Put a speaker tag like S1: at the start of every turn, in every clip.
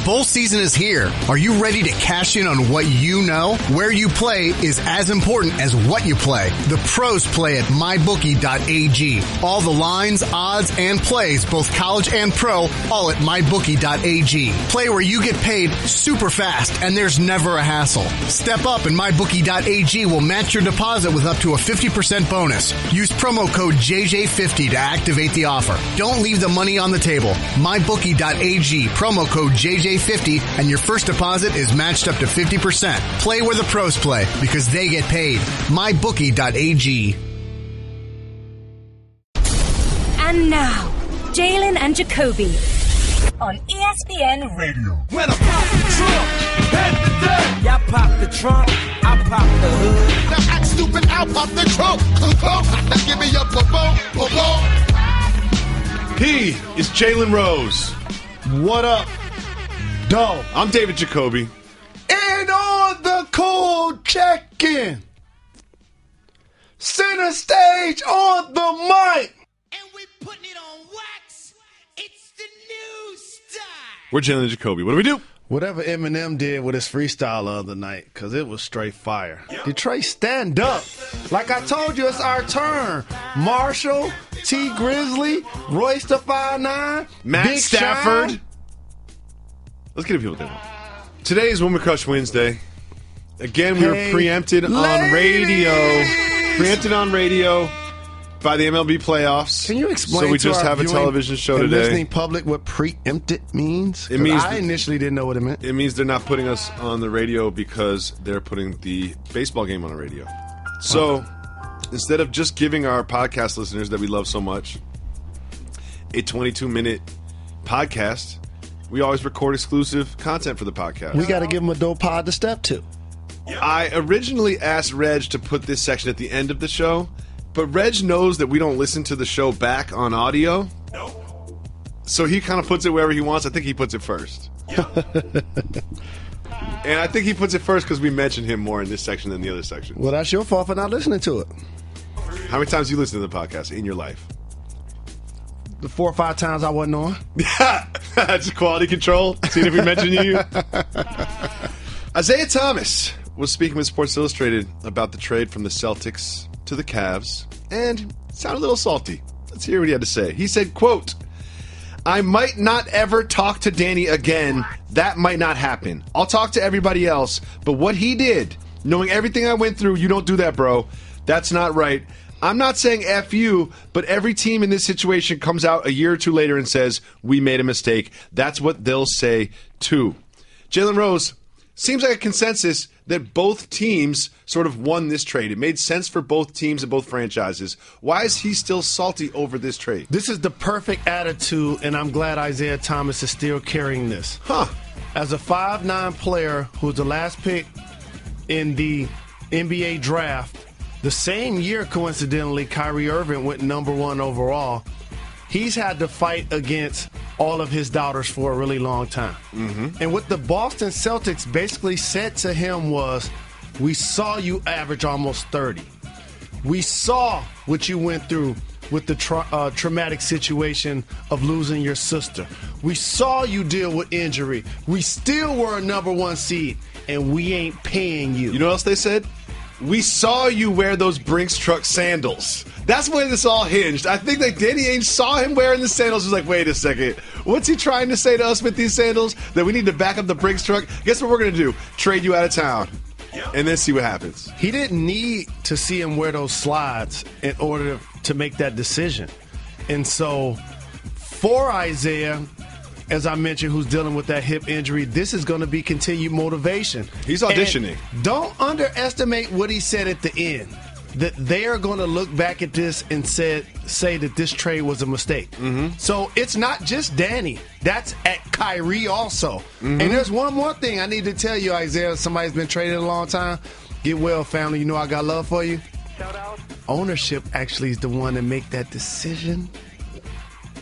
S1: Bowl season is here. Are you ready to cash in on what you know? Where you play is as important as what you play. The pros play at mybookie.ag. All the lines, odds, and plays, both college and pro, all at mybookie.ag. Play where you get paid super fast and there's never a hassle. Step up and mybookie.ag will match your deposit with up to a 50% bonus. Use promo code JJ50 to activate the offer. Don't leave the money on the table. mybookie.ag, promo code JJ50, and your first deposit is matched up to 50%. Play where the pros play because they get paid. mybookie.ag.
S2: And now, Jalen and Jacoby on ESPN Radio.
S3: When I pop the trunk, head to death. Y'all pop the trunk, I pop the hood.
S4: Now act stupid, I'll pop the trunk. Now give me a boom.
S5: He is Jalen Rose.
S6: What up, dog?
S5: I'm David Jacoby.
S6: And on the cold check-in, center stage on the mic.
S3: And we putting it on wax. It's the new style.
S5: We're Jalen Jacoby. What do we do?
S6: Whatever Eminem did with his freestyle the other night, because it was straight fire. Detroit, stand up. Like I told you, it's our turn. Marshall, T. Grizzly, Royce the 5'9",
S5: Matt
S6: Big
S5: Stafford.
S6: Sean.
S5: Let's get people what they want. Today is Woman Crush Wednesday. Again, we were preempted on radio. Preempted on radio by the MLB playoffs.
S6: Can you explain
S5: so we
S6: to
S5: just
S6: our
S5: have a
S6: viewing
S5: television show
S6: and
S5: today.
S6: listening public what preempted means?
S5: It means
S6: I initially didn't know what it meant.
S5: It means they're not putting us on the radio because they're putting the baseball game on the radio. So instead of just giving our podcast listeners that we love so much a 22-minute podcast, we always record exclusive content for the podcast.
S6: We got to give them a dope pod to step to.
S5: I originally asked Reg to put this section at the end of the show, but Reg knows that we don't listen to the show back on audio.
S3: No.
S5: So he kind of puts it wherever he wants. I think he puts it first. And I think he puts it first because we mentioned him more in this section than the other section.
S6: Well, that's your fault for not listening to it.
S5: How many times do you listen to the podcast in your life?
S6: The 4 or 5 times I wasn't on.
S5: That's quality control. Seeing if we mention you. Isaiah Thomas was speaking with Sports Illustrated about the trade from the Celtics to the Cavs, and sounded a little salty. Let's hear what he had to say. He said, quote, "I might not ever talk to Danny again. That might not happen. I'll talk to everybody else, but what he did, knowing everything I went through, you don't do that, bro. That's not right. I'm not saying F you, but every team in this situation comes out a year or two later and says, we made a mistake. That's what they'll say, too." Jalen Rose, seems like a consensus that both teams sort of won this trade. It made sense for both teams and both franchises. Why is he still salty over this trade?
S6: This is the perfect attitude, and I'm glad Isaiah Thomas is still carrying this. As a 5'9" player who's the last pick in the NBA draft, the same year, coincidentally, Kyrie Irving went number 1 overall. He's had to fight against all of his doubters for a really long time. And what the Boston Celtics basically said to him was, we saw you average almost 30. We saw what you went through with the traumatic situation of losing your sister. We saw you deal with injury. We still were a number 1 seed, and we ain't paying you.
S5: You know what else they said? We saw you wear those Brinks truck sandals. That's where this all hinged. I think that Danny Ainge saw him wearing the sandals. He was like, wait a second. What's he trying to say to us with these sandals? That we need to back up the Brinks truck? Guess what we're going to do? Trade you out of town. And then see what happens.
S6: He didn't need to see him wear those slides in order to make that decision. And so for Isaiah, as I mentioned, who's dealing with that hip injury, this is going to be continued motivation.
S5: He's auditioning.
S6: And don't underestimate what he said at the end, that they are going to look back at this and say that this trade was a mistake. So it's not just Danny. That's at Kyrie also. And there's one more thing I need to tell you, Isaiah. Somebody's been traded a long time. Get well, family. You know I got love for you.
S7: Shout out.
S6: Ownership actually is the one to make that decision.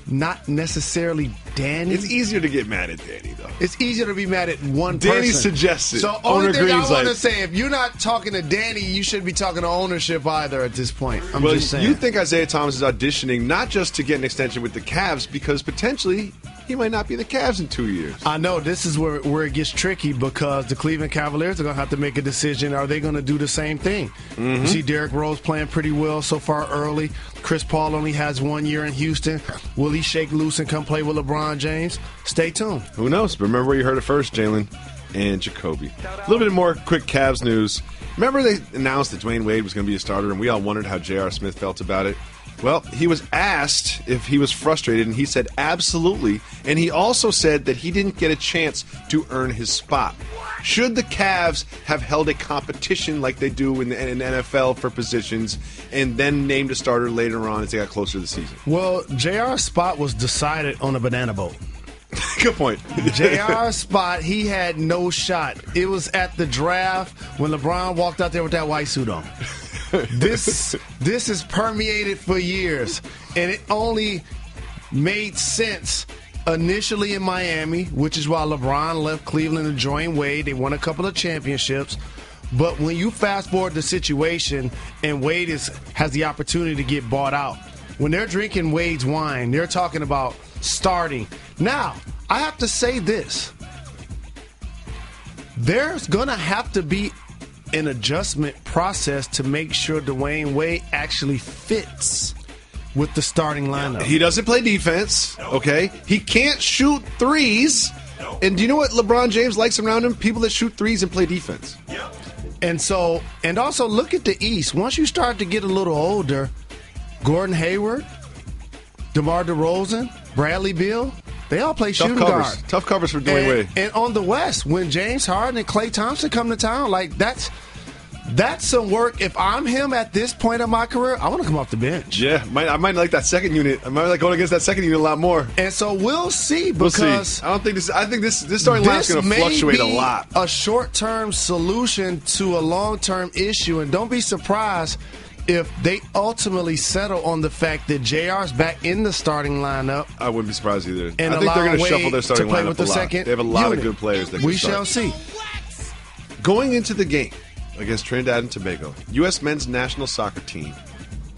S6: Not necessarily Danny.
S5: It's easier to get mad at Danny, though.
S6: It's easier to be mad at one
S5: Danny
S6: person.
S5: suggests it.
S6: So
S5: Owner
S6: only thing I
S5: agrees,
S6: want to
S5: like-
S6: say, if you're not talking to Danny, you shouldn't be talking to ownership either at this point. I'm
S5: Well,
S6: just saying.
S5: you think Isaiah Thomas is auditioning not just to get an extension with the Cavs, because potentially he might not be the Cavs in 2 years.
S6: I know this is where it gets tricky because the Cleveland Cavaliers are going to have to make a decision. Are they going to do the same thing? Mm-hmm. You see Derrick Rose playing pretty well so far early. Chris Paul only has 1 year in Houston. Will he shake loose and come play with LeBron James? Stay tuned.
S5: Who knows? But remember where you heard it first, Jalen and Jacoby. A little bit more quick Cavs news. Remember they announced that Dwayne Wade was going to be a starter, and we all wondered how J.R. Smith felt about it? Well, he was asked if he was frustrated, and he said absolutely. And he also said that he didn't get a chance to earn his spot. Should the Cavs have held a competition like they do in the NFL for positions and then named a starter later on as they got closer to the season?
S6: Well, JR's spot was decided on a banana boat.
S5: Good point.
S6: JR's spot, he had no shot. It was at the draft when LeBron walked out there with that white suit on. This is permeated for years, and it only made sense initially in Miami, which is why LeBron left Cleveland and joined Wade. They won a couple of championships. But when you fast forward the situation and Wade has the opportunity to get bought out, when they're drinking Wade's wine, they're talking about starting. Now, I have to say this. There's going to have to be an adjustment process to make sure Dwayne Wade actually fits with the starting lineup.
S5: He doesn't play defense, okay? He can't shoot threes. And do you know what LeBron James likes around him? People that shoot threes and play defense.
S6: And also look at the East. Once you start to get a little older, Gordon Hayward, DeMar DeRozan, Bradley Beal, they all play shooting guard.
S5: Tough covers for Dwayne Wade.
S6: And on the West, when James Harden and Klay Thompson come to town, like that's some work. If I'm him at this point of my career, I want to come off the bench.
S5: Yeah, I might like that second unit. I might like going against that second unit a lot more.
S6: And so we'll see because
S5: we'll see. I think this starting line is going to fluctuate a lot.
S6: A short-term solution to a long-term issue, and don't be surprised if they ultimately settle on the fact that JR's back in the starting lineup.
S5: I wouldn't be surprised either.
S6: And
S5: I think they're going to shuffle their starting
S6: play
S5: lineup
S6: with the
S5: a lot.
S6: Second
S5: they have a lot
S6: unit.
S5: of good players that can
S6: We
S5: start.
S6: shall see.
S5: Going into the game against Trinidad and Tobago, U.S. men's national soccer team,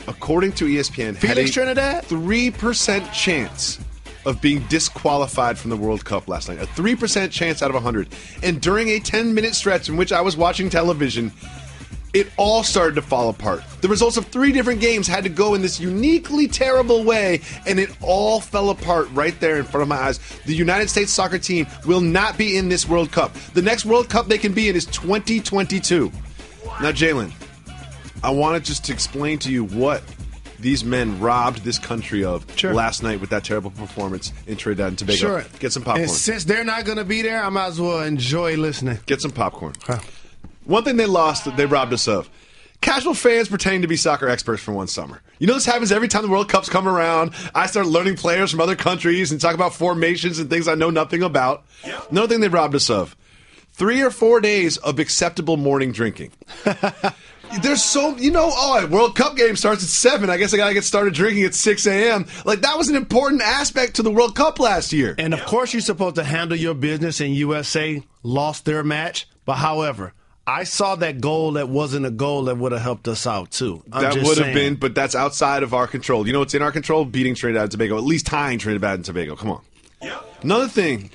S5: according to ESPN, had a
S6: Trinidad?
S5: 3% chance of being disqualified from the World Cup last night. A 3% chance out of 100. And during a 10-minute stretch in which I was watching television, it all started to fall apart. The results of 3 different games had to go in this uniquely terrible way, and it all fell apart right there in front of my eyes. The United States soccer team will not be in this World Cup. The next World Cup they can be in is 2022. Now, Jalen, I wanted just to explain to you what these men robbed this country of last night with that terrible performance in Trinidad and Tobago.
S6: Sure.
S5: Get some popcorn.
S6: And since they're not going to be there, I might as well enjoy listening.
S5: Get some popcorn. Huh. One thing they lost that they robbed us of. Casual fans pretending to be soccer experts for one summer. You know this happens every time the World Cups come around. I start learning players from other countries and talk about formations and things I know nothing about. Yep. Another thing they robbed us of. 3 or 4 days of acceptable morning drinking. There's so, World Cup game starts at 7. I guess I got to get started drinking at 6 a.m. Like, that was an important aspect to the World Cup last year.
S6: And, of course, you're supposed to handle your business, and USA lost their match. But, however, I saw that goal that wasn't a goal that would have helped us out, too.
S5: That would have been, but that's outside of our control. You know what's in our control? Beating Trinidad and Tobago, at least tying Trinidad and Tobago. Come on. Yep. Another thing,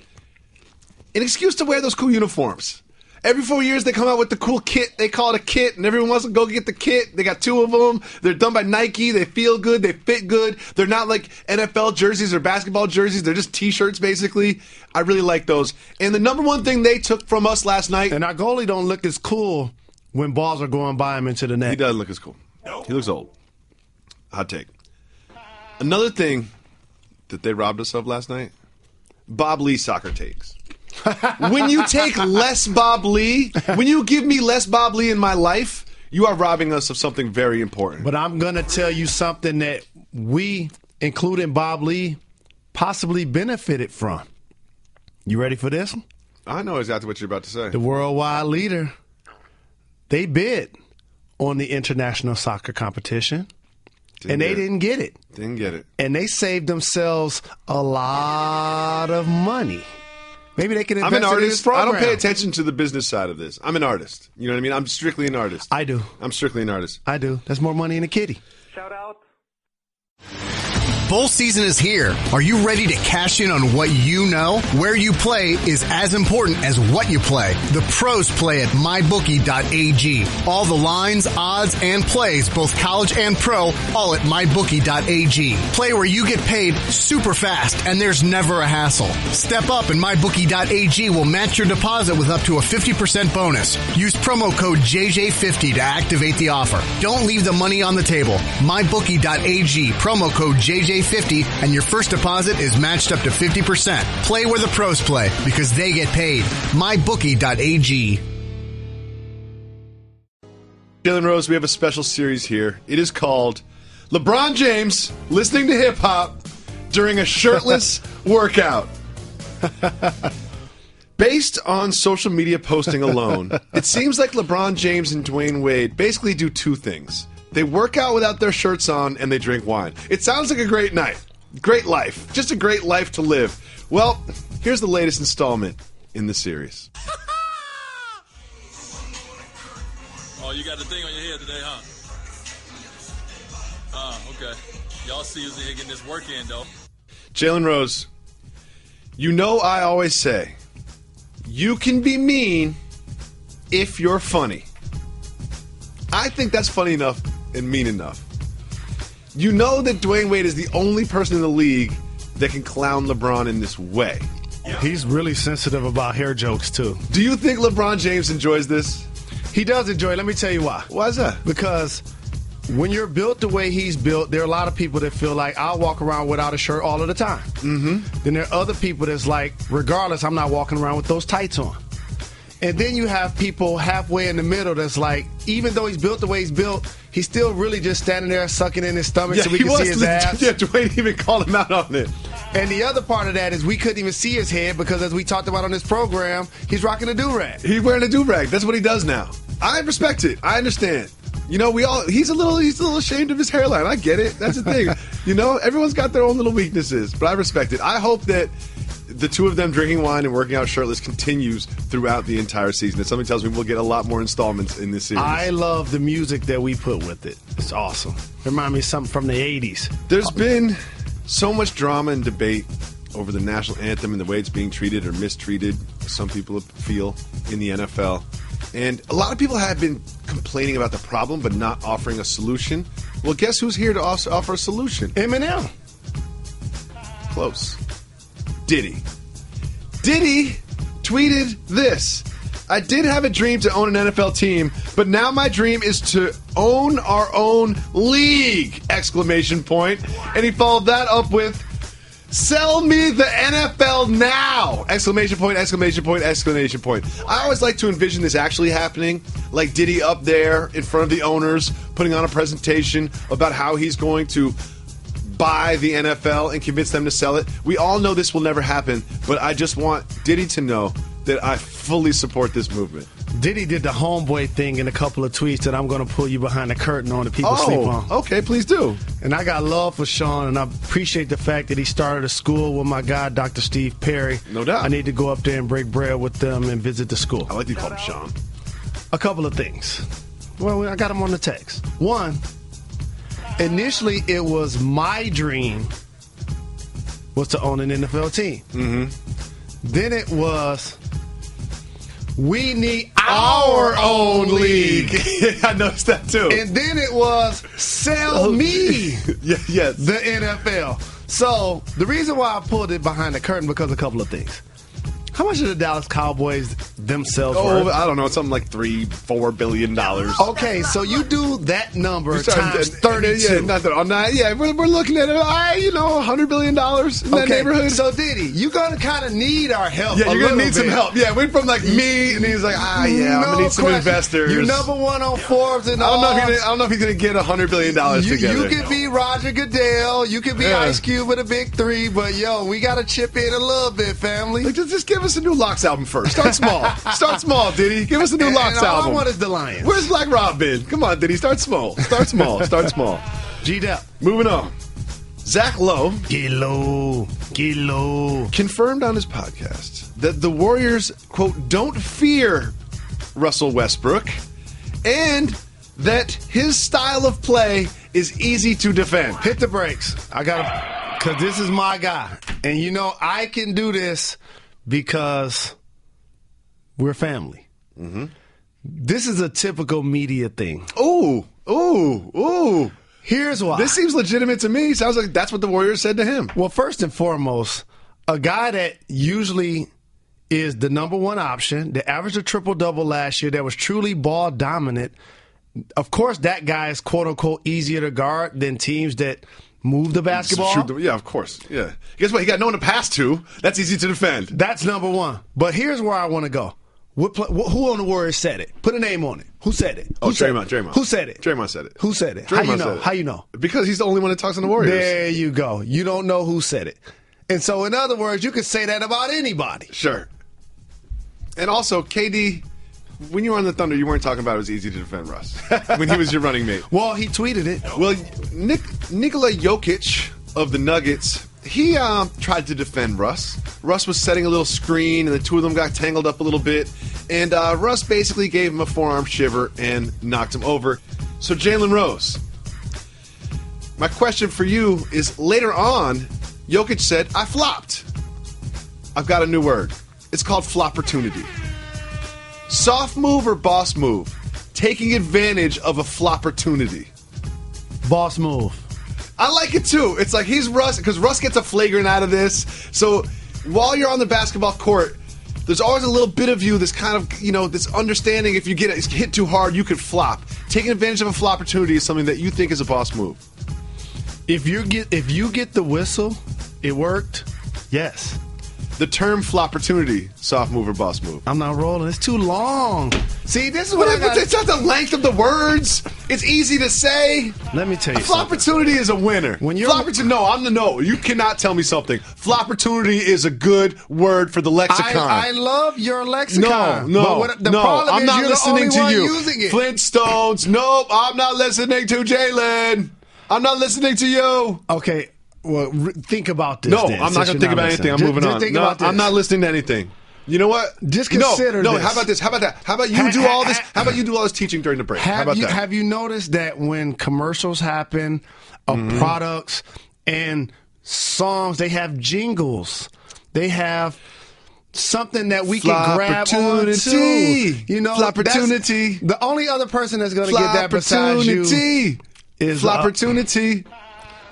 S5: an excuse to wear those cool uniforms. Every 4 years they come out with the cool kit. They call it a kit, and everyone wants to go get the kit. They got 2 of them. They're done by Nike. They feel good. They fit good. They're not like NFL jerseys or basketball jerseys. They're just T-shirts, basically. I really like those. And the number one thing they took from us last night.
S6: And our goalie don't look as cool when balls are going by him into the net.
S5: He doesn't look as cool. He looks old. Hot take. Another thing that they robbed us of last night, Bob Lee soccer takes. When you take less Bob Lee, when you give me less Bob Lee in my life, you are robbing us of something very important.
S6: But I'm going to tell you something that we, including Bob Lee, possibly benefited from. You ready for this?
S5: I know exactly what you're about to say.
S6: The worldwide leader, they bid on the international soccer competition, and they didn't get it.
S5: Didn't get it.
S6: And they saved themselves a lot of money. Maybe they can invest
S5: I'm an artist.
S6: in this program.
S5: I don't pay attention to the business side of this. I'm an artist. You know what I mean? I'm strictly an artist.
S6: I do.
S5: I'm strictly an artist.
S6: I do. There's more money in a kitty.
S7: Shout out.
S1: bowl season is here. Are you ready to cash in on what you know? Where you play is as important as what you play. The pros play at mybookie.ag. All the lines, odds, and plays, both college and pro, all at mybookie.ag. Play where you get paid super fast and there's never a hassle. Step up and mybookie.ag will match your deposit with up to a 50% bonus. Use promo code JJ50 to activate the offer. Don't leave the money on the table. mybookie.ag, promo code JJ50, and your first deposit is matched up to 50%. Play where the pros play because they get paid. mybookie.ag.
S5: Jalen Rose, we have a special series here. It is called LeBron James listening to hip hop during a shirtless workout. Based on social media posting alone, it seems like LeBron James and Dwayne Wade basically do two things. They work out without their shirts on, and they drink wine. It sounds like a great night. Great life. Just a great life to live. Well, here's the latest installment in the series.
S7: Oh, you got the thing on your head today, huh? Okay. Y'all see us here getting this work in, though.
S5: Jalen Rose, you know I always say, you can be mean if you're funny. I think that's funny enough and mean enough. You know that Dwayne Wade is the only person in the league that can clown LeBron in this way.
S6: He's really sensitive about hair jokes, too.
S5: Do you think LeBron James enjoys this?
S6: He does enjoy it. Let me tell you why.
S5: Why is that?
S6: Because when you're built the way he's built, there are a lot of people that feel like I'll walk around without a shirt all of the time. Mm-hmm. Then there are other people that's like, regardless, I'm not walking around with those tights on. And then you have people halfway in the middle that's like, even though he's built the way he's built, he's still really just standing there sucking in his stomach so we can see his ass.
S5: Yeah, Dwayne even called him out on it.
S6: And the other part of that is we couldn't even see his head because, as we talked about on this program, he's rocking a do-rag.
S5: He's wearing a do-rag. That's what he does now. I respect it. I understand. You know, he's a little ashamed of his hairline. I get it. That's the thing. You know, everyone's got their own little weaknesses, but I respect it. I hope that the two of them drinking wine and working out shirtless continues throughout the entire season. That something tells me we'll get a lot more installments in this series.
S6: I love the music that we put with it. It's awesome. Remind me of something from the 80s.
S5: There's been so much drama and debate over the national anthem and the way it's being treated or mistreated, some people feel, in the NFL. And a lot of people have been complaining about the problem but not offering a solution. Well, guess who's here to offer a solution?
S6: Eminem.
S5: Close. Diddy. Diddy tweeted this. I did have a dream to own an NFL team, but now my dream is to own our own league! Exclamation point. And he followed that up with, sell me the NFL now! Exclamation point, exclamation point, exclamation point. I always like to envision this actually happening, like Diddy up there in front of the owners, putting on a presentation about how he's going to buy the NFL and convince them to sell it. We all know this will never happen, but I just want Diddy to know that I fully support this movement.
S6: Diddy did the homeboy thing in a couple of tweets that I'm going to pull you behind the curtain on that people sleep on.
S5: Okay, please do.
S6: And I got love for Sean, and I appreciate the fact that he started a school with my guy, Dr. Steve Perry.
S5: No doubt.
S6: I need to go up there and break bread with them and visit the school.
S5: I like to call him Sean.
S6: A couple of things. Well, I got him on the text. One, initially it was my dream was to own an NFL team. Mm-hmm. Then it was, we need our own league.
S5: I noticed that too.
S6: And then it was, sell me
S5: yes.
S6: the NFL. So the reason why I pulled it behind the curtain because of a couple of things. How much are the Dallas Cowboys themselves worth?
S5: I don't know. It's something like $3-4 billion.
S6: Okay, so you do that number times 32.
S5: Yeah, we're looking at it. $100 billion in that neighborhood.
S6: So Diddy, you're gonna kind of need our help.
S5: Yeah, you're gonna need some help. Yeah, went from like me, and he's like, I'm gonna need some investors.
S6: You're number one on Forbes, and
S5: I don't know if he's gonna get $100 billion together.
S6: You could be Roger Goodell, you could be Ice Cube with a big three, but we gotta chip in a little bit, family.
S5: Like, just give us a new Locks album first. Start small. Start small, Diddy. Give us a new Locks album.
S6: All I want is the Lions.
S5: Where's Black Rob been? Come on, Diddy. Start small. Start small. Start small.
S6: G-Dep.
S5: Moving on. Zach Lowe.
S6: Get low.
S5: Confirmed on his podcast that the Warriors, quote, don't fear Russell Westbrook and that his style of play is easy to defend.
S6: Hit the brakes. I got to Because this is my guy. And, I can do this because we're family. Mm-hmm. This is a typical media thing.
S5: Ooh.
S6: Here's why.
S5: This seems legitimate to me. Sounds like that's what the Warriors said to him.
S6: Well, first and foremost, a guy that usually is the number one option, that averaged a triple-double last year, that was truly ball dominant. Of course, that guy is quote-unquote easier to guard than teams that move the basketball.
S5: Yeah, of course. Yeah. Guess what? He got no one to pass to. That's easy to defend.
S6: That's number one. But here's where I want to go. Who on the Warriors said it? Put a name on it. Who said it?
S5: Draymond.
S6: Who said it?
S5: Draymond said it.
S6: Who said it? How you know?
S5: Because he's the only one that talks on the Warriors.
S6: There you go. You don't know who said it. And so, in other words, you could say that about anybody.
S5: Sure. And also, KD, when you were on the Thunder, you weren't talking about it was easy to defend Russ when he was your running mate.
S6: Well, he tweeted it.
S5: Well, Nikola Jokic of the Nuggets, he tried to defend Russ. Russ was setting a little screen, and the two of them got tangled up a little bit. And Russ basically gave him a forearm shiver and knocked him over. So, Jalen Rose, my question for you is, later on, Jokic said, I flopped. I've got a new word. It's called flopportunity. Soft move or boss move? Taking advantage of a flopportunity.
S6: Boss move.
S5: I like it too. It's like he's Russ, because Russ gets a flagrant out of this. So while you're on the basketball court, there's always a little bit of you that's kind of, this understanding if you get hit too hard, you could flop. Taking advantage of a flopportunity is something that you think is a boss move.
S6: If you get the whistle, it worked, yes.
S5: The term flopportunity, soft move or boss move.
S6: I'm not rolling. It's too long. See, this is what I got.
S5: It's not the length of the words. It's easy to say.
S6: Let me tell you
S5: something. Flopportunity is a winner. No, you cannot tell me something. Flopportunity is a good word for the lexicon.
S6: I love your lexicon.
S5: No, I'm not listening to you.
S6: Using it.
S5: Flintstones. Nope, I'm not listening to Jalen. I'm not listening to you.
S6: Okay. Well, think about this.
S5: No, I'm not going to think about anything. I'm moving on. I'm not listening to anything. You know what?
S6: Just consider this.
S5: No, how about this? How about that? How about you do all this? How about you do all this teaching during the break? How about that?
S6: Have you noticed that when commercials happen of products and songs, they have jingles. They have something that we can grab onto.
S5: Flopportunity.
S6: The only other person that's going to get that besides you is
S5: Flopportunity.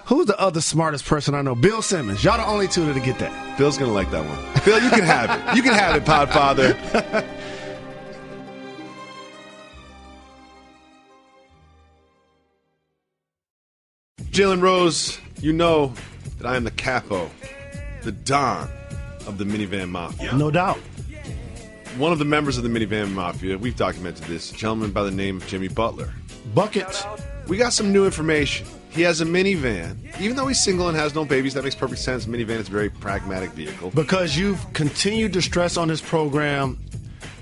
S6: Who's the other smartest person I know? Bill Simmons. Y'all the only two that get that.
S5: Bill's going to like that one. Bill, you can have it. You can have it, Podfather. Jalen Rose, you know that I am the capo, the Don of the Minivan Mafia.
S6: No doubt.
S5: One of the members of the Minivan Mafia, we've documented this, a gentleman by the name of Jimmy Butler.
S6: Buckets.
S5: We got some new information. He has a minivan. Even though he's single and has no babies, that makes perfect sense. Minivan is a very pragmatic vehicle.
S6: Because you've continued to stress on this program,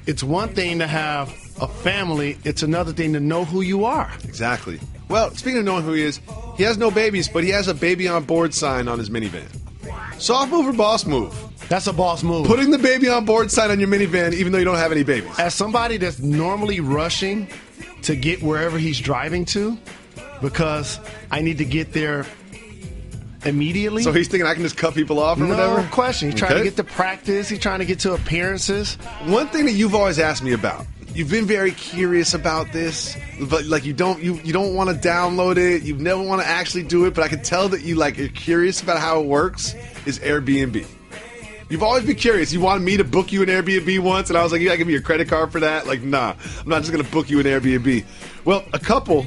S6: it's one thing to have a family, it's another thing to know who you are.
S5: Exactly. Well, speaking of knowing who he is, he has no babies, but he has a baby on board sign on his minivan. Soft move or boss move?
S6: That's a boss move.
S5: Putting the baby on board sign on your minivan even though you don't have any babies.
S6: As somebody that's normally rushing to get wherever he's driving to, because I need to get there immediately.
S5: So he's thinking I can just cut people off or whatever?
S6: No question. He's trying to get to practice. He's trying to get to appearances.
S5: One thing that you've always asked me about, you've been very curious about this, but like you don't want to download it. You never want to actually do it, but I can tell that you're curious about how it works, is Airbnb. You've always been curious. You wanted me to book you an Airbnb once, and I was like, you got to give me your credit card for that? Like, nah, I'm not just going to book you an Airbnb. Well, a couple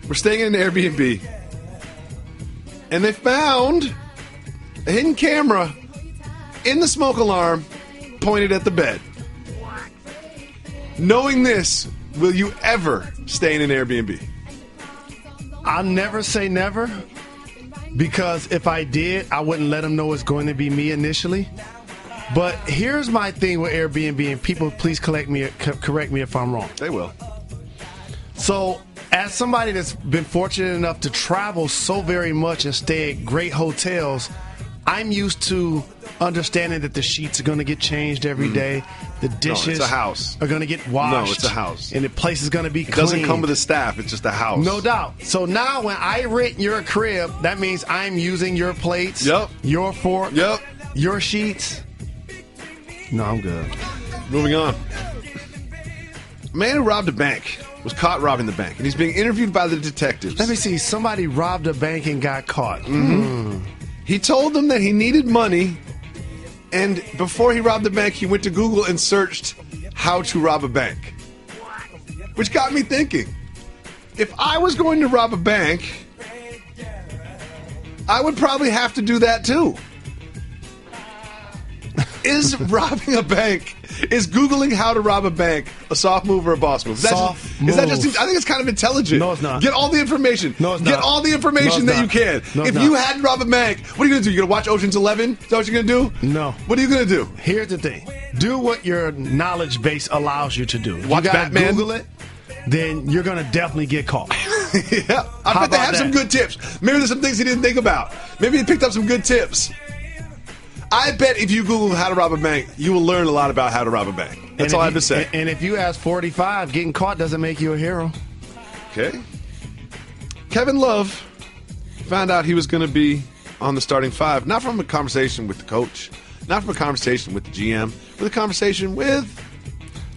S5: were staying in an Airbnb, and they found a hidden camera in the smoke alarm pointed at the bed. Knowing this, will you ever stay in an Airbnb?
S6: I'll never say never, because if I did, I wouldn't let them know it's going to be me initially. But here's my thing with Airbnb, and people, please correct me if I'm wrong.
S5: They will.
S6: So, as somebody that's been fortunate enough to travel so very much and stay at great hotels, I'm used to understanding that the sheets are going to get changed every day, The dishes
S5: it's a house.
S6: are going to get washed.
S5: No, it's a house.
S6: And the place is going to be clean.
S5: It doesn't come with a staff. It's just a house.
S6: No doubt. So now when I rent your crib, that means I'm using your plates, your fork, your sheets. No, I'm good.
S5: Moving on. A man who robbed a bank was caught robbing the bank, and he's being interviewed by the detectives.
S6: Let me see. Somebody robbed a bank and got caught.
S5: He told them that he needed money, and before he robbed the bank, he went to Google and searched how to rob a bank. Which got me thinking, if I was going to rob a bank, I would probably have to do that too. Is robbing a bank, is Googling how to rob a bank a soft move or a boss move? Is that just, I think it's kind of intelligent.
S6: No, it's not.
S5: Get all the information.
S6: No, it's not.
S5: Get all the information that you can.
S6: No,
S5: if you had to rob a bank, what are you going to do? You're going to watch Ocean's 11? Is that what you're going to do?
S6: No.
S5: What are you going to do?
S6: Here's the thing. Do what your knowledge base allows you to do. If
S5: Watch
S6: you gotta
S5: Batman.
S6: Google it, then you're going to definitely get caught.
S5: Yeah. I bet they have some good tips. Maybe there's some things he didn't think about. Maybe he picked up some good tips. I bet if you Google how to rob a bank, you will learn a lot about how to rob a bank. That's all I have to say.
S6: And if you ask 45, getting caught doesn't make you a hero.
S5: Okay. Kevin Love found out he was going to be on the starting five, not from a conversation with the coach, not from a conversation with the GM, but a conversation with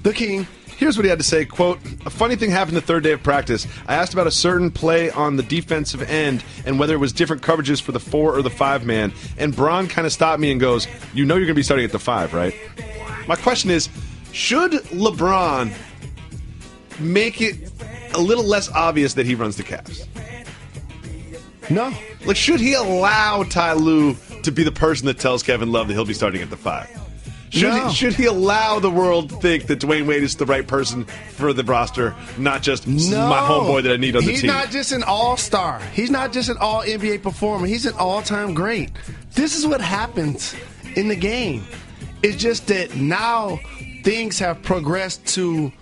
S6: the king.
S5: Here's what he had to say, quote, "A funny thing happened the third day of practice. I asked about a certain play on the defensive end and whether it was different coverages for the 4 or the 5 man. And Bron kind of stopped me and goes, you know you're going to be starting at the 5, right? My question is, should LeBron make it a little less obvious that he runs the Cavs?
S6: No.
S5: Like, should he allow Ty Lue to be the person that tells Kevin Love that he'll be starting at the 5? Should he allow the world to think that Dwayne Wade is the right person for the roster, not just my homeboy that I need on the team?
S6: He's not just an all-star. He's not just an all-NBA performer. He's an all-time great. This is what happens in the game. It's just that now things have progressed to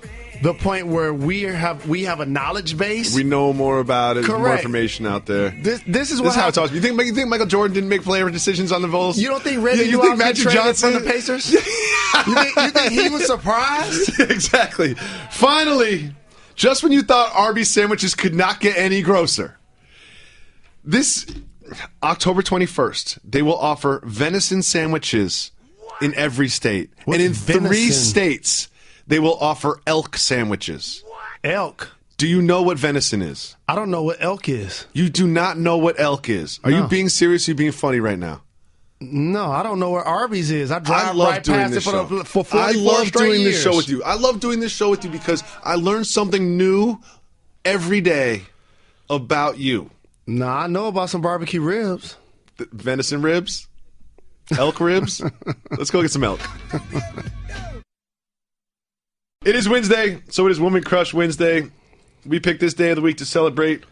S6: the point where we have a knowledge base.
S5: We know more about it.
S6: Correct.
S5: There's more information out there.
S6: This is
S5: how it's always. You think Michael Jordan didn't make player decisions on the Bulls?
S6: You don't think Reggie
S5: you think Magic Johnson
S6: from the Pacers? you think he was surprised?
S5: Exactly. Finally, just when you thought Arby's sandwiches could not get any grosser, this October 21st, they will offer venison sandwiches in every state.
S6: What's
S5: and in
S6: venison?
S5: 3 states, they will offer elk sandwiches.
S6: Elk?
S5: Do you know what venison is?
S6: I don't know what elk is.
S5: You do not know what elk is. Are you being serious or are you being funny right now?
S6: No, I don't know where Arby's is. I drive
S5: love
S6: right
S5: doing
S6: past it
S5: this show.
S6: for 44
S5: I love
S6: straight
S5: doing
S6: years.
S5: this show with you. I love doing this show with you because I learn something new every day about you.
S6: Nah, I know about some barbecue ribs.
S5: Venison ribs? Elk ribs? Let's go get some elk. It is Wednesday, so it is Woman Crush Wednesday. We picked this day of the week to celebrate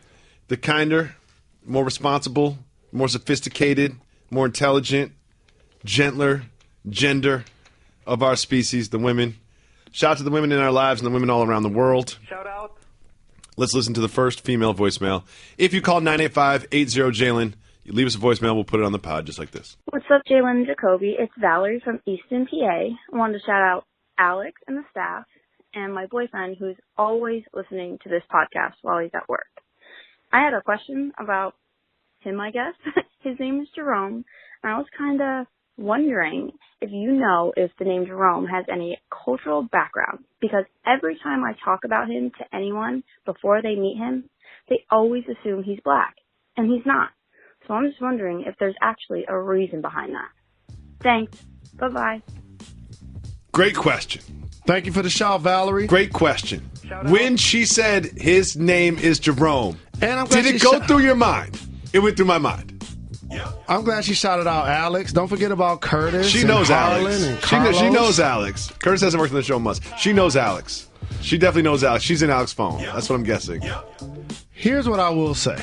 S5: the kinder, more responsible, more sophisticated, more intelligent, gentler gender of our species, the women. Shout out to the women in our lives and the women all around the world.
S8: Shout out.
S5: Let's listen to the first female voicemail. If you call 985-80-JALEN, you leave us a voicemail, we'll put it on the pod just like this.
S9: What's up, Jalen Jacoby? It's Valerie from Easton, PA. I wanted to shout out Alex and the staff and my boyfriend who's always listening to this podcast while he's at work. I had a question about him, I guess. His name is Jerome, and I was kind of wondering if you know if the name Jerome has any cultural background, because every time I talk about him to anyone before they meet him, they always assume he's black, and he's not. So I'm just wondering if there's actually a reason behind that. Thanks. Bye-bye.
S5: Great question.
S6: Thank you for the shout, Valerie.
S5: Great question. When she said his name is Jerome,
S6: and
S5: did it go through your mind? It went through my mind.
S6: I'm glad she shouted out Alex. Don't forget about Curtis.
S5: She knows
S6: Alex.
S5: She knows Alex. Curtis hasn't worked on the show much. She knows Alex. She definitely knows Alex. She's in Alex's phone. That's what I'm guessing.
S6: Here's what I will say.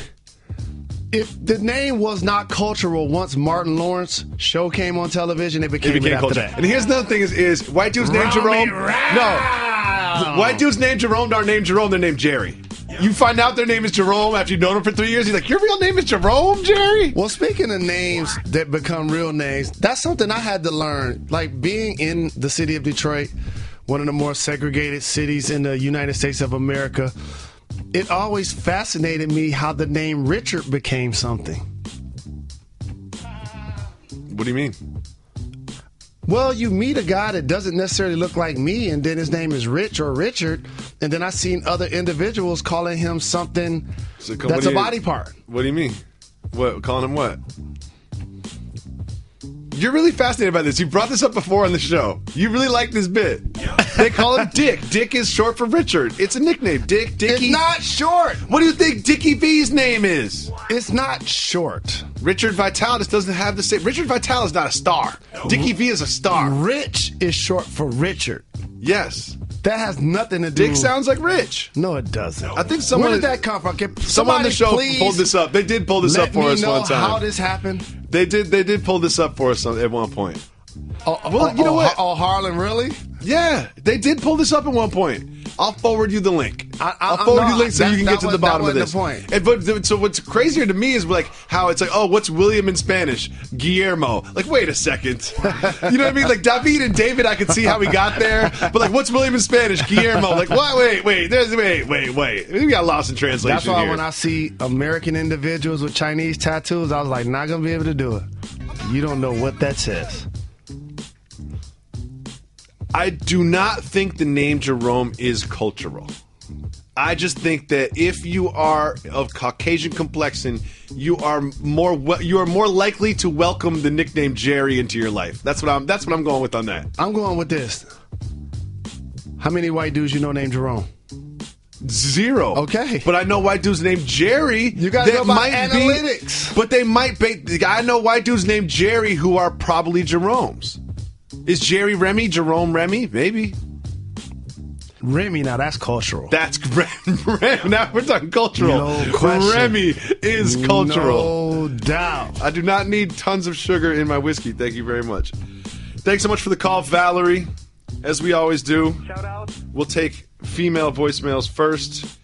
S6: If the name was not cultural once Martin Lawrence's show came on television, it became after
S5: culture.
S6: that.
S5: And here's another thing is white dude's named Jerome. No. White dude's named Jerome aren't named Jerome, they're named Jerry. You find out their name is Jerome after you've known them for 3 years. He's like, your real name is Jerome, Jerry?
S6: Well, speaking of names that become real names, that's something I had to learn. Like being in the city of Detroit, one of the more segregated cities in the United States of America, it always fascinated me how the name Richard became something.
S5: What do you mean?
S6: Well, you meet a guy that doesn't necessarily look like me, and then his name is Rich or Richard, and then I've seen other individuals calling him something that's a body part.
S5: What do you mean? What? Calling him what? You're really fascinated by this. You brought this up before on the show. You really like this bit. They call him Dick. Dick is short for Richard. It's a nickname. Dick, Dickie.
S6: It's not short.
S5: What do you think Dickie V's name is?
S6: It's not short.
S5: Richard Vitalis doesn't have the same. Richard Vitalis is not a star. Dickie V is a star.
S6: Rich is short for Richard.
S5: Yes.
S6: That has nothing to do.
S5: Dick sounds like Rich.
S6: No, it doesn't.
S5: I think someone.
S6: Where did that come from?
S5: Someone on the show pulled this up. They did pull this up for us one time.
S6: Let me know how this happened.
S5: They did pull this up for us at one point.
S6: Well, you know what? Oh, Harlan, really?
S5: Yeah, they did pull this up at one point. I'll forward you the link. I'll forward you the link so you can get to the bottom of this.
S6: The point.
S5: But so what's crazier to me is like how it's like, oh, what's William in Spanish? Guillermo. Like, wait a second. You know what I mean? Like David and David, I could see how we got there. But like, what's William in Spanish? Guillermo. Like, what? Wait. We got lost in translation.
S6: That's why
S5: here.
S6: when I see American individuals with Chinese tattoos, I was like, not gonna be able to do it. You don't know what that says.
S5: I do not think the name Jerome is cultural. I just think that if you are of Caucasian complexion, you are more likely to welcome the nickname Jerry into your life. That's what I'm going with on that.
S6: I'm going with this. How many white dudes you know named Jerome?
S5: 0.
S6: Okay.
S5: But I know white dudes named Jerry.
S6: You got to go by analytics.
S5: But they might be. I know white dudes named Jerry who are probably Jeromes. Is Jerry Remy Jerome Remy? Maybe.
S6: Remy, now that's cultural.
S5: That's Remy. Now we're talking cultural.
S6: No question.
S5: Remy is cultural.
S6: No doubt.
S5: I do not need tons of sugar in my whiskey. Thank you very much. Thanks so much for the call, Valerie. As we always do,
S8: shout out. We'll
S5: take female voicemails first.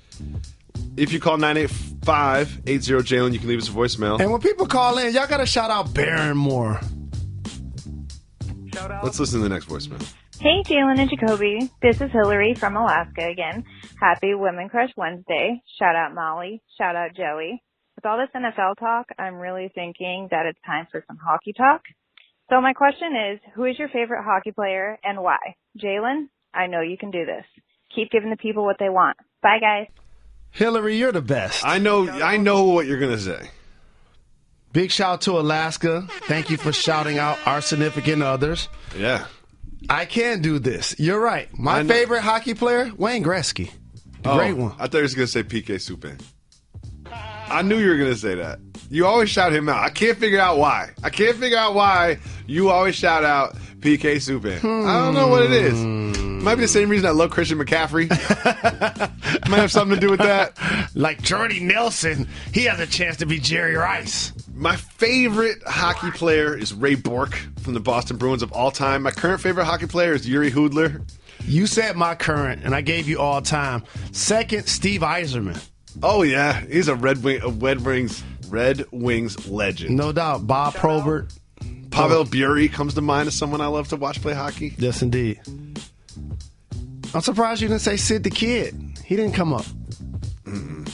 S5: If you call 985-80-JALEN, you can leave us a voicemail.
S6: And when people call in, y'all got to shout out Barrymore.
S8: Shout out.
S5: Let's listen to the next voicemail.
S10: Hey, Jalen and Jacoby. This is Hillary from Alaska again. Happy Women Crush Wednesday. Shout out Molly. Shout out Joey. With all this NFL talk, I'm really thinking that it's time for some hockey talk. So my question is, who is your favorite hockey player and why? Jalen, I know you can do this. Keep giving the people what they want. Bye, guys.
S6: Hillary, you're the best.
S5: I know what you're going to say.
S6: Big shout out to Alaska. Thank you for shouting out our significant others.
S5: Yeah.
S6: I can do this. You're right. My favorite hockey player, Wayne Gretzky. Great one.
S5: I thought you were going to say P.K. Subban. I knew you were going to say that. You always shout him out. I can't figure out why. You always shout out P.K. Subban. I don't know what it is. Might be the same reason I love Christian McCaffrey. Might have something to do with that.
S6: Like Jordy Nelson, he has a chance to be Jerry Rice.
S5: My favorite hockey player is Ray Bourque from the Boston Bruins of all time. My current favorite hockey player is Yuri Hudler.
S6: You said my current, and I gave you all time. Second, Steve Yzerman.
S5: Oh, yeah. He's a Red Wings legend.
S6: No doubt. Bob Probert.
S5: Pavel Bure comes to mind as someone I love to watch play hockey.
S6: Yes, indeed. I'm surprised you didn't say Sid the Kid. He didn't come up.
S5: Mm-mm.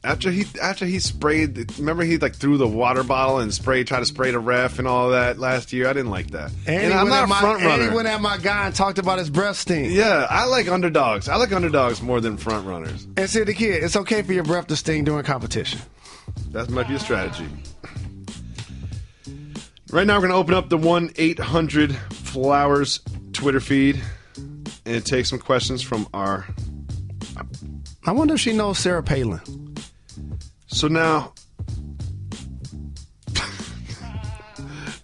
S5: After he sprayed, remember he like threw the water bottle and tried to spray the ref and all that last year? I didn't like that.
S6: And I'm not a front runner. And he went at my guy and talked about his breath stink.
S5: Yeah, I like underdogs. I like underdogs more than front runners.
S6: And Sid the Kid, it's okay for your breath to sting during competition.
S5: That might be a strategy. Right now we're going to open up the 1-800-Flowers Twitter feed and take some questions from our...
S6: I wonder if she knows Sarah Palin.
S5: So now,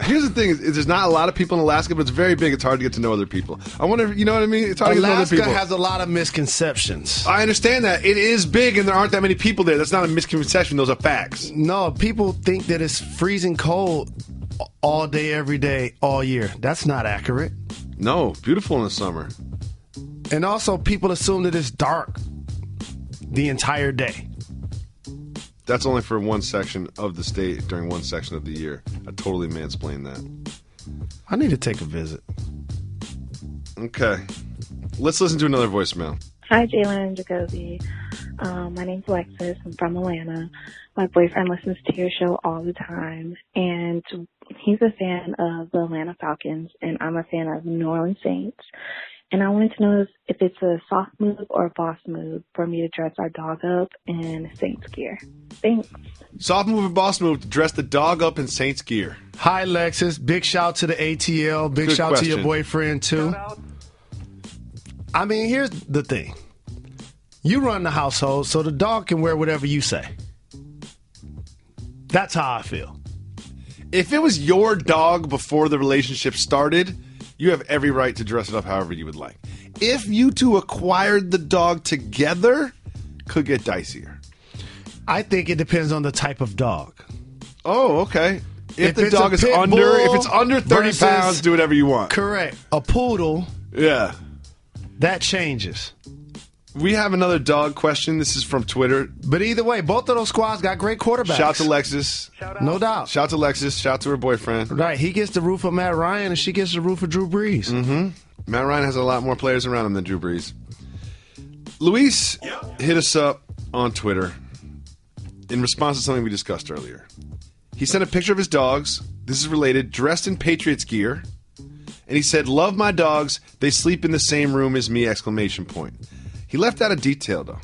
S5: here's the thing: is there's not a lot of people in Alaska, but it's very big. It's hard to get to know other people. I wonder if you know what I mean. It's hard to get to know other people.
S6: Alaska has a lot of misconceptions.
S5: I understand that it is big, and there aren't that many people there. That's not a misconception; those are facts.
S6: No, people think that it's freezing cold all day, every day, all year. That's not accurate.
S5: No, beautiful in the summer.
S6: And also, people assume that it's dark the entire day.
S5: That's only for one section of the state during one section of the year. I totally mansplained that.
S6: I need to take a visit.
S5: Okay. Let's listen to another voicemail.
S8: Hi, Jalen Jacoby. My name's Alexis. I'm from Atlanta. My boyfriend listens to your show all the time, and he's a fan of the Atlanta Falcons, and I'm a fan of the New Orleans Saints. And I wanted to know if it's a soft move or a boss move for me to dress our dog up in Saints gear. Thanks.
S5: Soft move or boss move to dress the dog up in Saints gear.
S6: Hi, Lexus. Big shout to the ATL. Big
S5: Good
S6: shout
S5: question.
S6: to your boyfriend, too. I mean, here's the thing. You run the household, so the dog can wear whatever you say. That's how I feel.
S5: If it was your dog before the relationship started, you have every right to dress it up however you would like. If you two acquired the dog together, could get dicier.
S6: I think it depends on the type of dog.
S5: Oh, okay. If the
S6: it's
S5: dog
S6: a
S5: is
S6: pit
S5: under,
S6: bull
S5: if it's under 30
S6: versus-
S5: pounds, do whatever you want.
S6: Correct. A poodle,
S5: Yeah.
S6: that changes.
S5: We have another dog question. This is from Twitter.
S6: But either way, both of those squads got great quarterbacks.
S5: Shout to Lexus.
S6: No doubt.
S5: Shout to Lexus. Shout to her boyfriend.
S6: Right. He gets the roof of Matt Ryan, and she gets the roof of Drew Brees.
S5: Mm-hmm. Matt Ryan has a lot more players around him than Drew Brees. Luis hit us up on Twitter in response to something we discussed earlier. He sent a picture of his dogs. This is related, dressed in Patriots gear. And he said, "Love my dogs. They sleep in the same room as me!" Exclamation point. He left out a detail, though.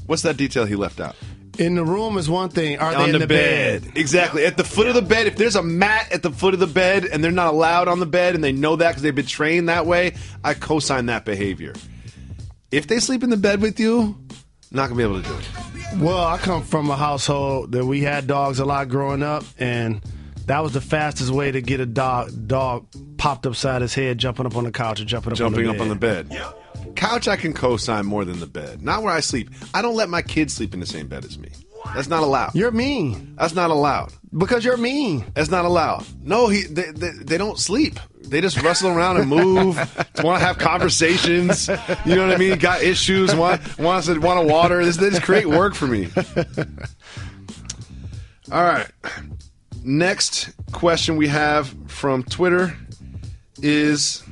S5: What's that detail he left out?
S6: In the room is one thing. Are they
S5: On
S6: in
S5: the
S6: the bed?
S5: Exactly. At the foot of the bed, if there's a mat at the foot of the bed and they're not allowed on the bed and they know that because they've been trained that way, I co-sign that behavior. If they sleep in the bed with you, not going to be able to do it.
S6: Well, I come from a household that we had dogs a lot growing up, and that was the fastest way to get a dog popped upside his head, jumping up on the couch or jumping up on the bed.
S5: Couch I can co-sign more than the bed. Not where I sleep. I don't let my kids sleep in the same bed as me. That's not allowed.
S6: You're mean.
S5: That's not allowed.
S6: Because you're mean.
S5: That's not allowed. No, they don't sleep. They just wrestle around and move. Want to have conversations. You know what I mean? Got issues. Want to water. They just create work for me. All right. Next question we have from Twitter is...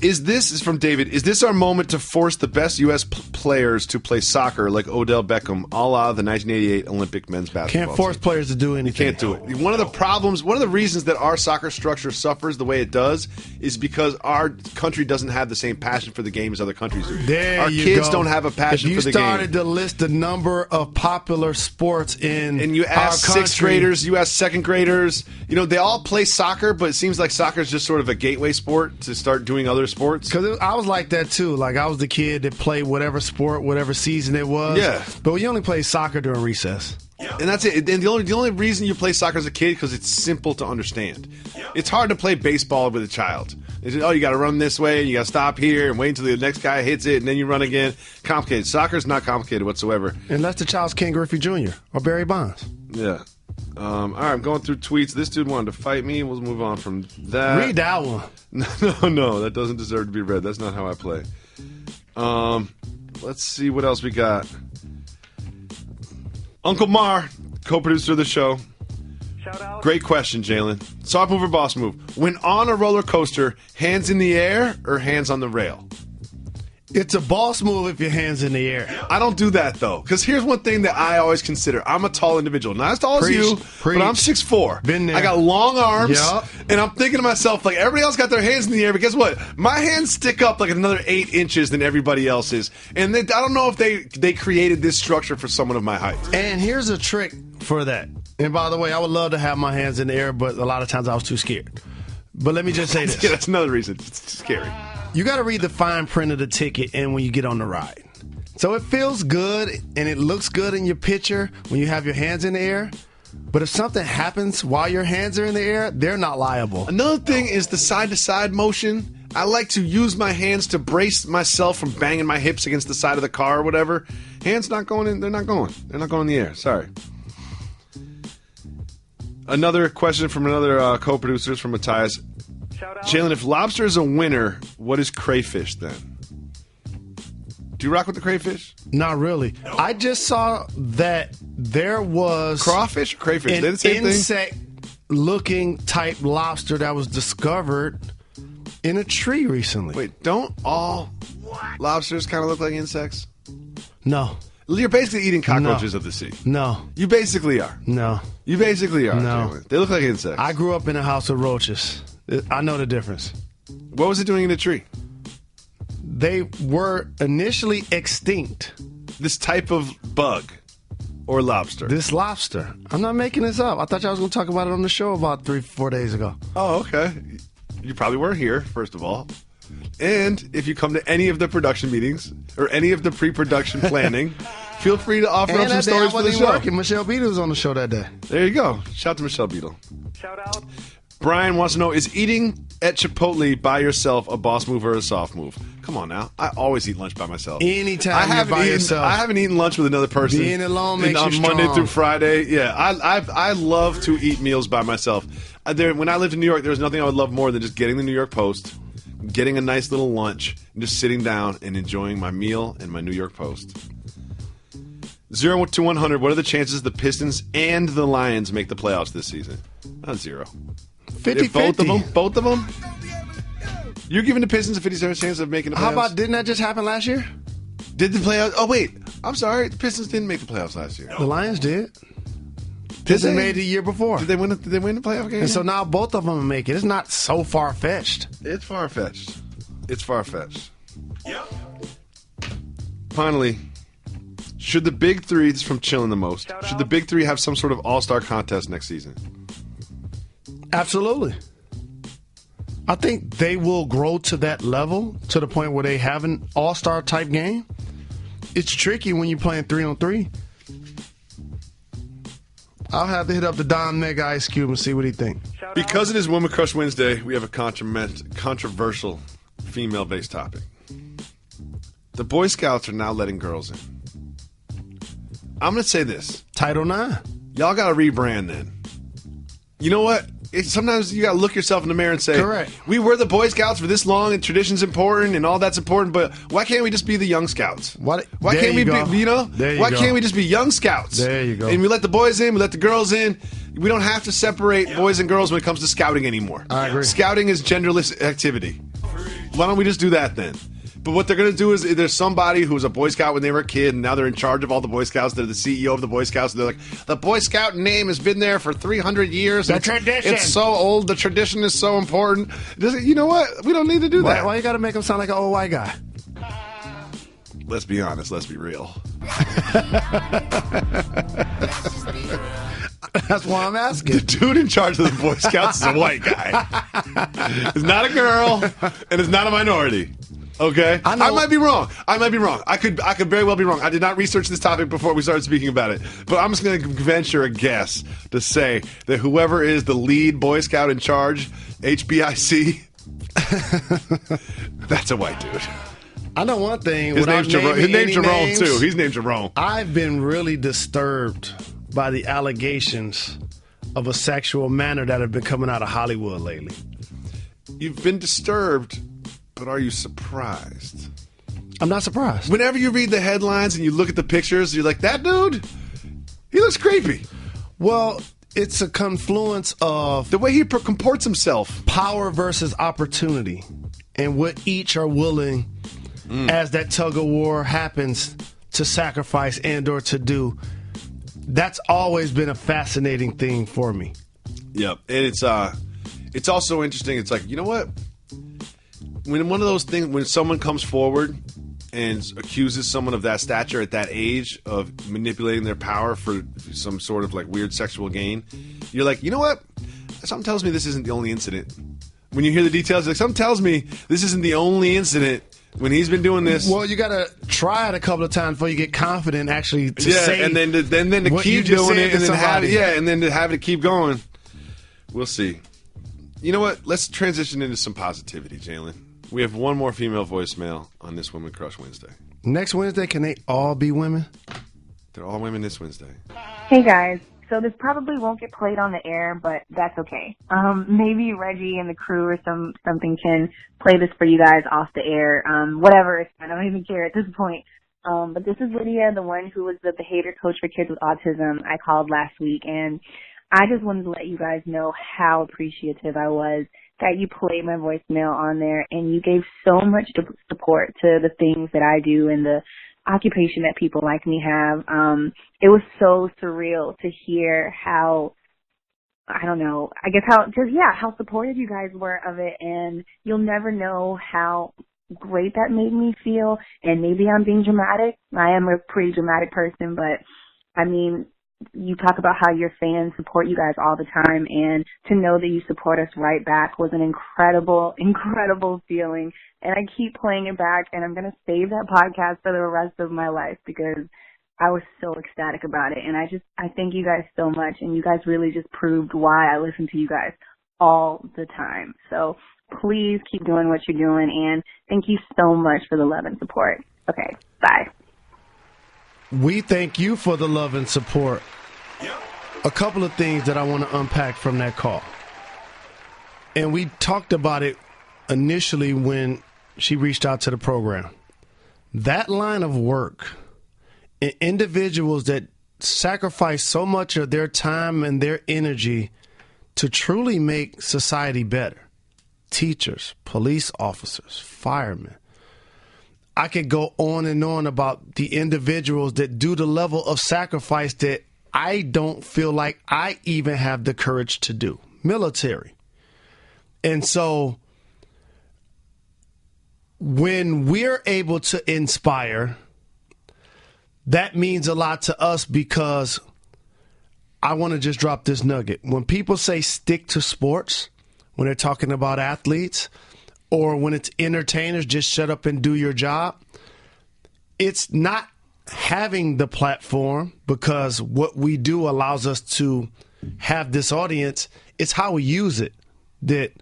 S5: This is from David. Is this our moment to force the best U.S. players to play soccer like Odell Beckham, a la the 1988 Olympic men's basketball
S6: Can't force
S5: team?
S6: players to do anything.
S5: Can't do it. One of the reasons that our soccer structure suffers the way it does is because our country doesn't have the same passion for the game as other countries do. Our kids don't have a passion for the game.
S6: If you started to list the number of popular sports
S5: and you ask sixth graders, you ask second graders, they all play soccer, but it seems like soccer is just sort of a gateway sport to start doing other sports.
S6: Because I was like that too. Like I was the kid that played whatever sport, whatever season it was.
S5: Yeah.
S6: But we only played soccer during recess.
S5: And that's it. And the only reason you play soccer as a kid because it's simple to understand. It's hard to play baseball with a child. You got to run this way, and you got to stop here, and wait until the next guy hits it, and then you run again. Complicated. Soccer's not complicated whatsoever.
S6: Unless the child's Ken Griffey Jr. or Barry Bonds.
S5: Yeah. All right, I'm going through tweets. This dude wanted to fight me. We'll move on from that.
S6: Read that one.
S5: No, that doesn't deserve to be read. That's not how I play. Let's see what else we got. Uncle Mar, co-producer of the show.
S11: Shout out.
S5: Great question, Jalen. Soft move or boss move? When on a roller coaster, hands in the air or hands on the rail?
S6: It's a boss move if your hand's in the air.
S5: I don't do that, though, because here's one thing that I always consider. I'm a tall individual. Not as tall as you, but I'm 6'4".
S6: Been there.
S5: I got long arms,
S6: Yep.
S5: and I'm thinking to myself, like, everybody else got their hands in the air, but guess what? My hands stick up like another 8 inches than everybody else's. And I don't know if they created this structure for someone of my height.
S6: And here's a trick for that. And by the way, I would love to have my hands in the air, but a lot of times I was too scared. But let me just say this.
S5: Yeah, that's another reason. It's scary.
S6: You got to read the fine print of the ticket and when you get on the ride. So it feels good and it looks good in your picture when you have your hands in the air. But if something happens while your hands are in the air, they're not liable.
S5: Another thing is the side-to-side motion. I like to use my hands to brace myself from banging my hips against the side of the car or whatever. Hands not going in. They're not going. They're not going in the air. Sorry. Another question from another co-producer from Matthias. Jalen, if lobster is a winner, what is crayfish then? Do you rock with the crayfish?
S6: Not really. I just saw that there was
S5: crawfish or crayfish.
S6: An
S5: They're the same
S6: insect-looking type lobster that was discovered in a tree recently.
S5: Wait, don't all lobsters kind of look like insects?
S6: No.
S5: You're basically eating cockroaches of the sea.
S6: No.
S5: You basically are.
S6: No.
S5: You basically are.
S6: No.
S5: Jalen. They look like insects.
S6: I grew up in a house of roaches. I know the difference.
S5: What was it doing in the tree?
S6: They were initially extinct.
S5: This type of bug or lobster?
S6: This lobster. I'm not making this up. I thought y'all was going to talk about it on the show about 3-4 days ago.
S5: Oh, okay. You probably weren't here, first of all. And if you come to any of the production meetings or any of the pre-production planning, feel free to offer up some stories for the show.
S6: Working. Michelle Beadle was on the show that day.
S5: There you go. Shout out to Michelle Beadle.
S3: Shout out.
S5: Brian wants to know, is eating at Chipotle by yourself a boss move or a soft move? Come on now. I always eat lunch by myself.
S6: Anytime you're by yourself.
S5: I haven't eaten lunch with another person.
S6: Being alone makes you strong.
S5: On Monday through Friday. Yeah, I love to eat meals by myself. When I lived in New York, there was nothing I would love more than just getting the New York Post, getting a nice little lunch, and just sitting down and enjoying my meal and my New York Post. 0 to 100, what are the chances the Pistons and the Lions make the playoffs this season? Not 0.
S6: 50-50.
S5: Both of them? You're giving the Pistons a 50% chance of making the playoffs?
S6: How about, didn't that just happen last year?
S5: Did the playoffs? Oh, wait. I'm sorry. The Pistons didn't make the playoffs last year.
S6: The Lions did. Pistons made it the year before.
S5: Did they win the playoff game?
S6: And so now both of them make it. It's not so far-fetched.
S5: It's far-fetched. It's far-fetched. Yep. Finally, should the Big Three, this is from Chillin' the Most, should the Big Three have some sort of all-star contest next season?
S6: Absolutely. I think they will grow to that level, to the point where they have an all-star type game. It's tricky when you're playing 3-on-3. I'll have to hit up the Don Mega Ice Cube and see what he thinks.
S5: Because it is Woman Crush Wednesday, we have a controversial female-based topic. The Boy Scouts are now letting girls in. I'm going to say this.
S6: Title IX.
S5: Y'all got to rebrand then. You know what? Sometimes you got to look yourself in the mirror and say,
S6: correct.
S5: We were the Boy Scouts for this long, and tradition's important, and all that's important, but why can't we just be the Young Scouts? Why can't we be, why can't we just be Young Scouts?
S6: There you go.
S5: And we let the boys in, we let the girls in. We don't have to separate boys and girls when it comes to scouting anymore.
S6: I agree.
S5: Scouting is genderless activity. Why don't we just do that then? But what they're going to do is there's somebody who was a Boy Scout when they were a kid, and now they're in charge of all the Boy Scouts. They're the CEO of the Boy Scouts. And they're like, the Boy Scout name has been there for 300 years.
S6: The tradition.
S5: It's so old. The tradition is so important. You know what? We don't need to do that.
S6: Why you got to make him sound like an old white guy?
S5: Let's be honest. Let's be real.
S6: That's why I'm asking.
S5: The dude in charge of the Boy Scouts is a white guy. It's not a girl, and it's not a minority. Okay, I might be wrong. I could very well be wrong. I did not research this topic before we started speaking about it. But I'm just going to venture a guess to say that whoever is the lead Boy Scout in charge, HBIC, that's a white dude.
S6: I know one thing.
S5: His name's Jerome. His name's Jerome too. He's named Jerome.
S6: I've been really disturbed by the allegations of a sexual manner that have been coming out of Hollywood lately.
S5: You've been disturbed. But are you surprised?
S6: I'm not surprised.
S5: Whenever you read the headlines and you look at the pictures, you're like, that dude, he looks creepy.
S6: Well, it's a confluence of
S5: the way he comports himself.
S6: Power versus opportunity. And what each are willing, as that tug of war happens, to sacrifice and or to do. That's always been a fascinating thing for me.
S5: Yep. And it's also interesting. It's like, you know what? When one of those things, when someone comes forward and accuses someone of that stature at that age of manipulating their power for some sort of like weird sexual gain, you're like, you know what? Something tells me this isn't the only incident. When you hear the details, like something tells me this isn't the only incident when he's been doing this.
S6: Well, you got to try it a couple of times before you get confident actually to say.
S5: And then to keep doing it, and then to have it keep going. We'll see. You know what? Let's transition into some positivity, Jalen. We have one more female voicemail on this Women Crush Wednesday.
S6: Next Wednesday, can they all be women?
S5: They're all women this Wednesday.
S11: Hey, guys. So this probably won't get played on the air, but that's okay. Maybe Reggie and the crew or something can play this for you guys off the air. Whatever, I don't even care at this point. But this is Lydia, the one who was the behavior coach for kids with autism I called last week, and I just wanted to let you guys know how appreciative I was that you played my voicemail on there, and you gave so much support to the things that I do and the occupation that people like me have. It was so surreal to hear how, I don't know, I guess how supportive you guys were of it, and you'll never know how great that made me feel. And maybe I'm being dramatic. I am a pretty dramatic person, but I mean, you talk about how your fans support you guys all the time, and to know that you support us right back was an incredible, incredible feeling. And I keep playing it back, and I'm going to save that podcast for the rest of my life because I was so ecstatic about it. And I thank you guys so much, and you guys really just proved why I listen to you guys all the time. So please keep doing what you're doing, and thank you so much for the love and support. Okay, bye.
S6: We thank you for the love and support. A couple of things that I want to unpack from that call. And we talked about it initially when she reached out to the program. That line of work, and individuals that sacrifice so much of their time and their energy to truly make society better. Teachers, police officers, firemen. I could go on and on about the individuals that do the level of sacrifice that I don't feel like I even have the courage to do. Military. And so when we're able to inspire, that means a lot to us because I want to just drop this nugget. When people say stick to sports, when they're talking about athletes, or when it's entertainers, just shut up and do your job. It's not having the platform because what we do allows us to have this audience. It's how we use it that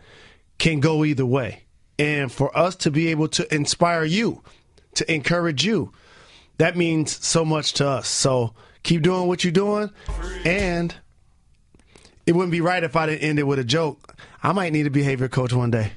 S6: can go either way. And for us to be able to inspire you, to encourage you, that means so much to us. So keep doing what you're doing. And it wouldn't be right if I didn't end it with a joke. I might need a behavior coach one day.